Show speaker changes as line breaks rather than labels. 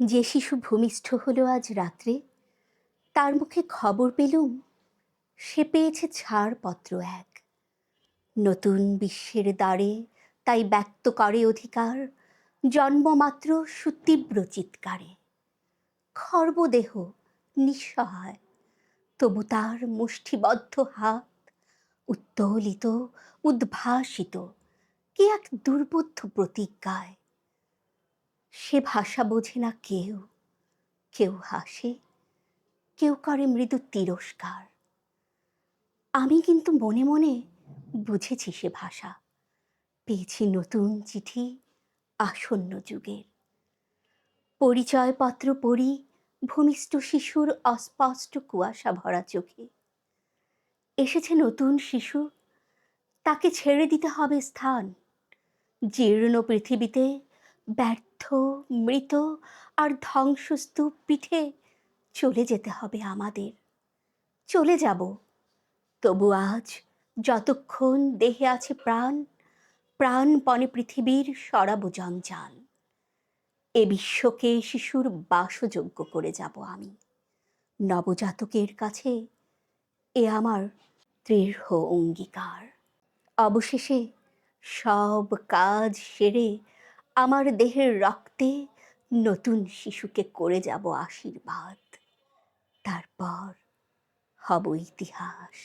যে শিশু ভূমিষ্ঠ হলো আজ রাত্রে, তার মুখে খবর পেলুম সে পেয়েছে ছাড়পত্র এক। নতুন বিশ্বের দ্বারে তাই ব্যক্ত করে অধিকার, জন্মমাত্র সুতীব্র চিৎকারে। খর্বদেহ নিঃসহায়, তবু তার মুষ্টিবদ্ধ হাত উত্তোলিত, উদ্ভাসিত কি এক দুর্বোধ্য প্রতিজ্ঞায়। সে ভাষা বোঝে না কেউ, কেউ হাসে, কেউ করে মৃদু তিরস্কার। আমি কিন্তু মনে মনে বুঝেছি সে ভাষা, পেয়েছি নতুন চিঠি আসন্ন যুগের। পরিচয়পত্র পড়ি ভূমিষ্ঠ শিশুর অস্পষ্ট কুয়াশা ভরা চোখে। এসেছে নতুন শিশু, তাকে ছেড়ে দিতে হবে স্থান। জীর্ণ পৃথিবীতে ব্যর্থ, মৃত আর ধ্বংসস্তূপ পিঠে চলে যেতে হবে আমাদের। চলে যাব, তবু আজ যতক্ষণ দেহে আছে প্রাণ, প্রাণপণে পৃথিবীর সরাব জঞ্জাল। এ বিশ্বকে শিশুর বাসযোগ্য করে যাব আমি। নবজাতকের কাছে এ আমার দৃঢ় অঙ্গীকার। অবশেষে সব কাজ সেরে আমার দেহের রক্তে নতুন শিশুকে করে যাব আশীর্বাদ। তারপর হব ইতিহাস।